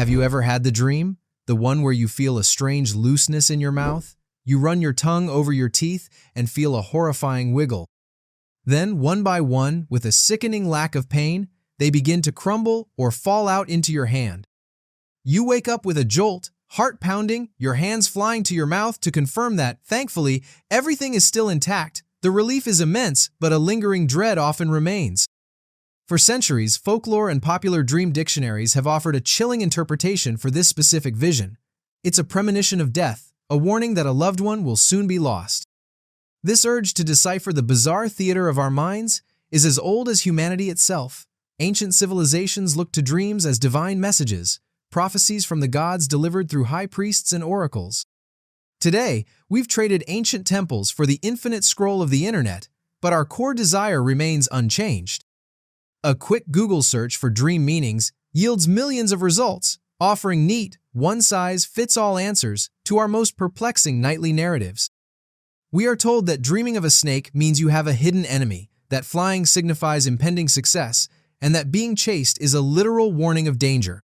Have you ever had the dream? The one where you feel a strange looseness in your mouth? You run your tongue over your teeth and feel a horrifying wiggle. Then, one by one, with a sickening lack of pain, they begin to crumble or fall out into your hand. You wake up with a jolt, heart pounding, your hands flying to your mouth to confirm that, thankfully, everything is still intact. The relief is immense, but a lingering dread often remains. For centuries, folklore and popular dream dictionaries have offered a chilling interpretation for this specific vision. It's a premonition of death, a warning that a loved one will soon be lost. This urge to decipher the bizarre theater of our minds is as old as humanity itself. Ancient civilizations looked to dreams as divine messages, prophecies from the gods delivered through high priests and oracles. Today, we've traded ancient temples for the infinite scroll of the internet, but our core desire remains unchanged. A quick Google search for dream meanings yields millions of results, offering neat, one-size-fits-all answers to our most perplexing nightly narratives. We are told that dreaming of a snake means you have a hidden enemy, that flying signifies impending success, and that being chased is a literal warning of danger.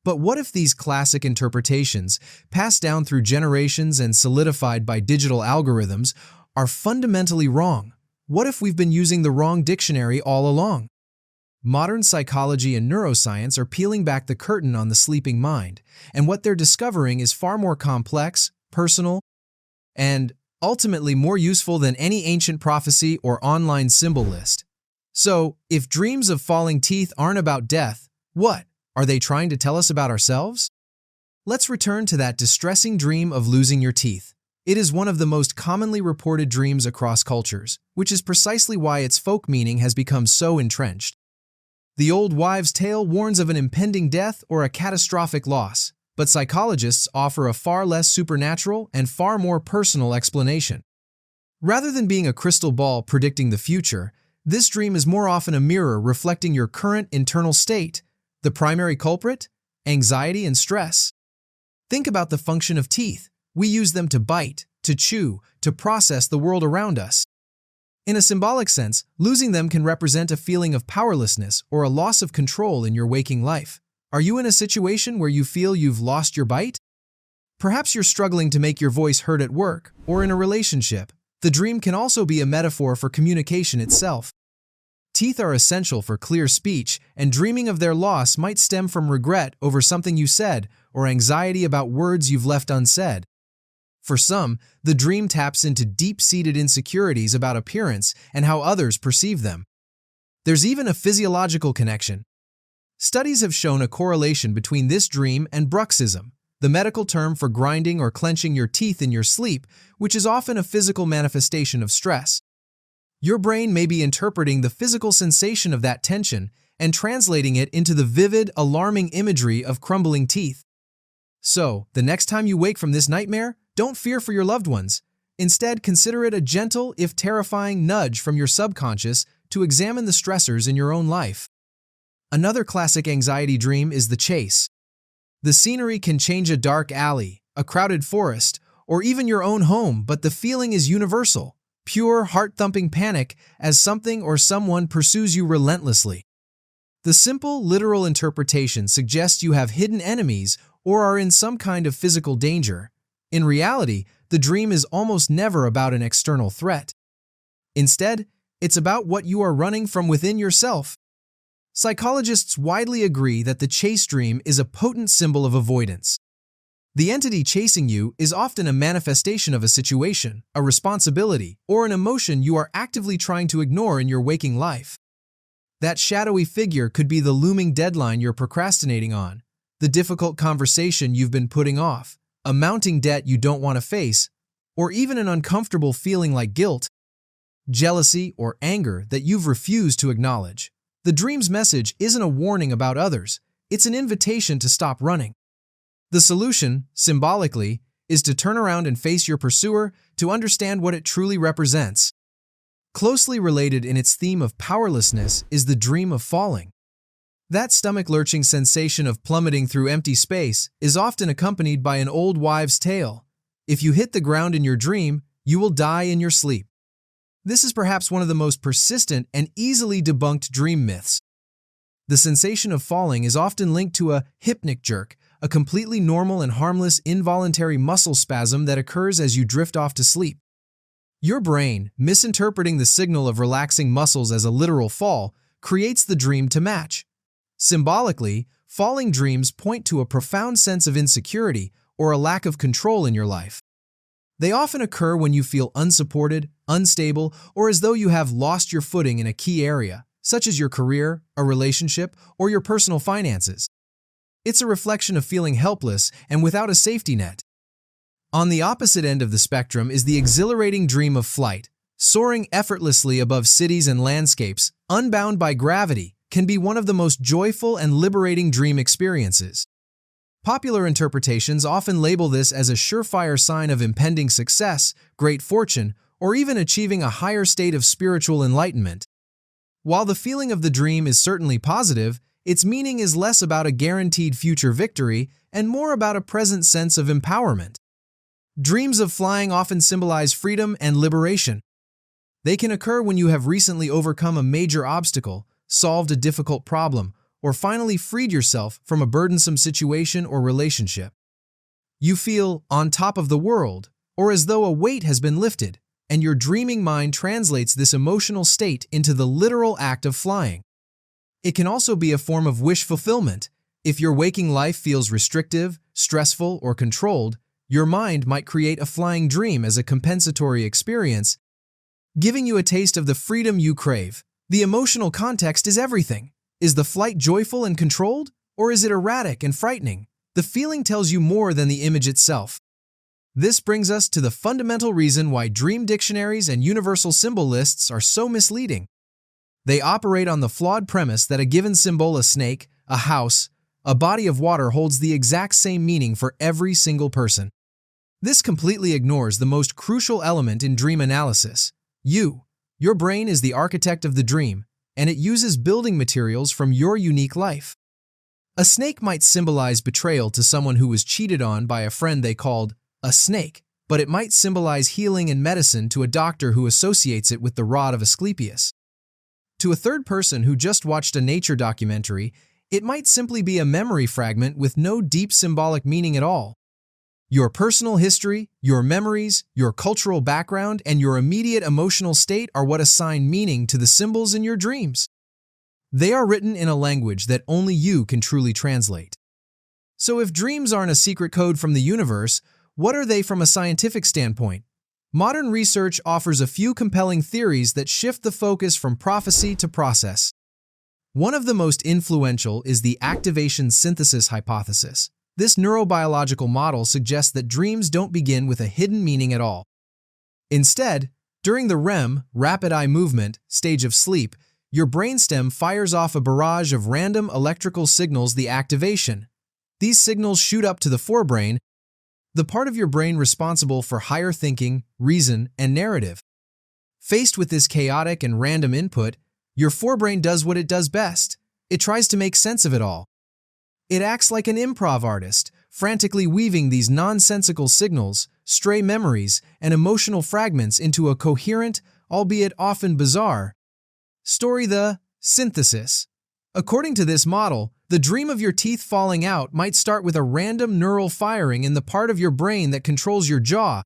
But what if these classic interpretations, passed down through generations and solidified by digital algorithms, are fundamentally wrong? What if we've been using the wrong dictionary all along? Modern psychology and neuroscience are peeling back the curtain on the sleeping mind, and what they're discovering is far more complex, personal, and ultimately more useful than any ancient prophecy or online symbol list. So, if dreams of falling teeth aren't about death, what are they trying to tell us about ourselves? Let's return to that distressing dream of losing your teeth. It is one of the most commonly reported dreams across cultures, which is precisely why its folk meaning has become so entrenched. The old wives' tale warns of an impending death or a catastrophic loss, but psychologists offer a far less supernatural and far more personal explanation. Rather than being a crystal ball predicting the future, this dream is more often a mirror reflecting your current internal state. The primary culprit? Anxiety and stress. Think about the function of teeth. We use them to bite, to chew, to process the world around us. In a symbolic sense, losing them can represent a feeling of powerlessness or a loss of control in your waking life. Are you in a situation where you feel you've lost your bite? Perhaps you're struggling to make your voice heard at work or in a relationship. The dream can also be a metaphor for communication itself. Teeth are essential for clear speech, and dreaming of their loss might stem from regret over something you said or anxiety about words you've left unsaid. For some, the dream taps into deep-seated insecurities about appearance and how others perceive them. There's even a physiological connection. Studies have shown a correlation between this dream and bruxism, the medical term for grinding or clenching your teeth in your sleep, which is often a physical manifestation of stress. Your brain may be interpreting the physical sensation of that tension and translating it into the vivid, alarming imagery of crumbling teeth. So, the next time you wake from this nightmare, don't fear for your loved ones. Instead, consider it a gentle, if terrifying, nudge from your subconscious to examine the stressors in your own life. Another classic anxiety dream is the chase. The scenery can change: a dark alley, a crowded forest, or even your own home, but the feeling is universal. Pure, heart-thumping panic as something or someone pursues you relentlessly. The simple, literal interpretation suggests you have hidden enemies or are in some kind of physical danger. In reality, the dream is almost never about an external threat. Instead, it's about what you are running from within yourself. Psychologists widely agree that the chase dream is a potent symbol of avoidance. The entity chasing you is often a manifestation of a situation, a responsibility, or an emotion you are actively trying to ignore in your waking life. That shadowy figure could be the looming deadline you're procrastinating on, the difficult conversation you've been putting off, a mounting debt you don't want to face, or even an uncomfortable feeling like guilt, jealousy, or anger that you've refused to acknowledge. The dream's message isn't a warning about others, it's an invitation to stop running. The solution, symbolically, is to turn around and face your pursuer to understand what it truly represents. Closely related in its theme of powerlessness is the dream of falling. That stomach-lurching sensation of plummeting through empty space is often accompanied by an old wives' tale. If you hit the ground in your dream, you will die in your sleep. This is perhaps one of the most persistent and easily debunked dream myths. The sensation of falling is often linked to a hypnic jerk, a completely normal and harmless involuntary muscle spasm that occurs as you drift off to sleep. Your brain, misinterpreting the signal of relaxing muscles as a literal fall, creates the dream to match. Symbolically, falling dreams point to a profound sense of insecurity or a lack of control in your life. They often occur when you feel unsupported, unstable, or as though you have lost your footing in a key area, such as your career, a relationship, or your personal finances. It's a reflection of feeling helpless and without a safety net. On the opposite end of the spectrum is the exhilarating dream of flight. Soaring effortlessly above cities and landscapes, unbound by gravity, can be one of the most joyful and liberating dream experiences. Popular interpretations often label this as a surefire sign of impending success, great fortune, or even achieving a higher state of spiritual enlightenment. While the feeling of the dream is certainly positive, its meaning is less about a guaranteed future victory and more about a present sense of empowerment. Dreams of flying often symbolize freedom and liberation. They can occur when you have recently overcome a major obstacle, solved a difficult problem, or finally freed yourself from a burdensome situation or relationship. You feel on top of the world, or as though a weight has been lifted, and your dreaming mind translates this emotional state into the literal act of flying. It can also be a form of wish fulfillment. If your waking life feels restrictive, stressful, or controlled, your mind might create a flying dream as a compensatory experience, giving you a taste of the freedom you crave. The emotional context is everything. Is the flight joyful and controlled, or is it erratic and frightening? The feeling tells you more than the image itself. This brings us to the fundamental reason why dream dictionaries and universal symbol lists are so misleading. They operate on the flawed premise that a given symbol, a snake, a house, a body of water, holds the exact same meaning for every single person. This completely ignores the most crucial element in dream analysis. Your brain is the architect of the dream, and it uses building materials from your unique life. A snake might symbolize betrayal to someone who was cheated on by a friend they called a snake, but it might symbolize healing and medicine to a doctor who associates it with the rod of Asclepius. To a third person who just watched a nature documentary, it might simply be a memory fragment with no deep symbolic meaning at all. Your personal history, your memories, your cultural background, and your immediate emotional state are what assign meaning to the symbols in your dreams. They are written in a language that only you can truly translate. So if dreams aren't a secret code from the universe, what are they from a scientific standpoint? Modern research offers a few compelling theories that shift the focus from prophecy to process. One of the most influential is the activation synthesis hypothesis. This neurobiological model suggests that dreams don't begin with a hidden meaning at all. Instead, during the REM, rapid eye movement, stage of sleep, your brainstem fires off a barrage of random electrical signals, the activation. These signals shoot up to the forebrain, the part of your brain responsible for higher thinking, reason, and narrative. Faced with this chaotic and random input, your forebrain does what it does best. It tries to make sense of it all. It acts like an improv artist, frantically weaving these nonsensical signals, stray memories, and emotional fragments into a coherent, albeit often bizarre, story. The synthesis. According to this model, the dream of your teeth falling out might start with a random neural firing in the part of your brain that controls your jaw,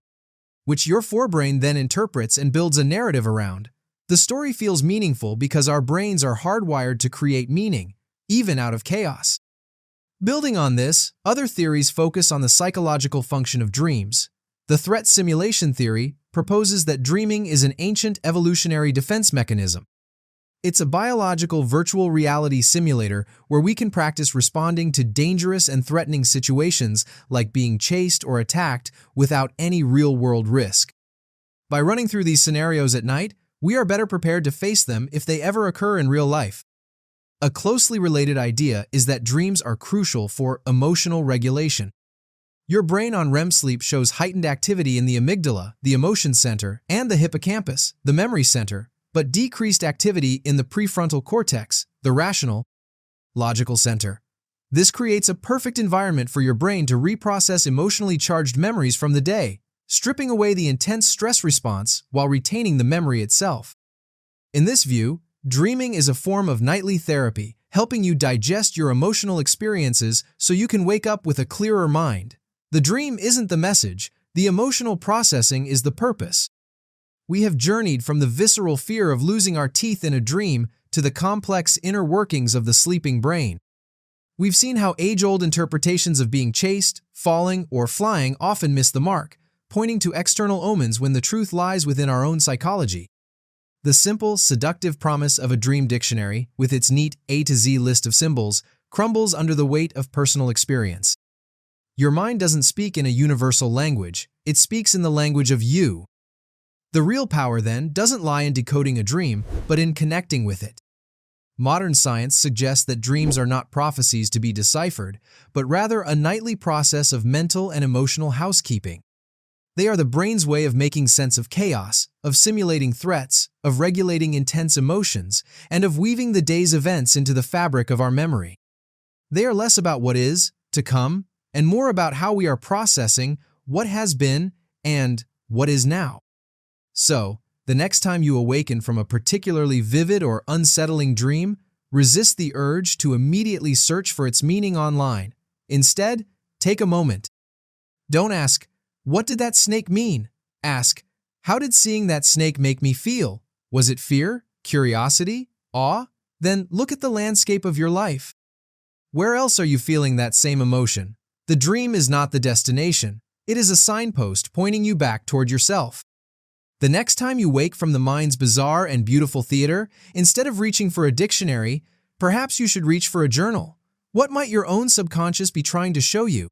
which your forebrain then interprets and builds a narrative around. The story feels meaningful because our brains are hardwired to create meaning, even out of chaos. Building on this, other theories focus on the psychological function of dreams. The threat simulation theory proposes that dreaming is an ancient evolutionary defense mechanism. It's a biological virtual reality simulator where we can practice responding to dangerous and threatening situations like being chased or attacked without any real-world risk. By running through these scenarios at night, we are better prepared to face them if they ever occur in real life. A closely related idea is that dreams are crucial for emotional regulation. Your brain on REM sleep shows heightened activity in the amygdala, the emotion center, and the hippocampus, the memory center, but decreased activity in the prefrontal cortex, the rational, logical center. This creates a perfect environment for your brain to reprocess emotionally charged memories from the day, stripping away the intense stress response while retaining the memory itself. In this view, dreaming is a form of nightly therapy, helping you digest your emotional experiences so you can wake up with a clearer mind. The dream isn't the message, the emotional processing is the purpose. We have journeyed from the visceral fear of losing our teeth in a dream to the complex inner workings of the sleeping brain. We've seen how age-old interpretations of being chased, falling, or flying often miss the mark, pointing to external omens when the truth lies within our own psychology. The simple, seductive promise of a dream dictionary, with its neat A to Z list of symbols, crumbles under the weight of personal experience. Your mind doesn't speak in a universal language, it speaks in the language of you. The real power, then, doesn't lie in decoding a dream, but in connecting with it. Modern science suggests that dreams are not prophecies to be deciphered, but rather a nightly process of mental and emotional housekeeping. They are the brain's way of making sense of chaos, of simulating threats, of regulating intense emotions, and of weaving the day's events into the fabric of our memory. They are less about what is, to come, and more about how we are processing what has been and what is now. So, the next time you awaken from a particularly vivid or unsettling dream, resist the urge to immediately search for its meaning online. Instead, take a moment. Don't ask, "What did that snake mean?" Ask, "How did seeing that snake make me feel? Was it fear, curiosity, awe?" Then look at the landscape of your life. Where else are you feeling that same emotion? The dream is not the destination. It is a signpost pointing you back toward yourself. The next time you wake from the mind's bizarre and beautiful theater, instead of reaching for a dictionary, perhaps you should reach for a journal. What might your own subconscious be trying to show you?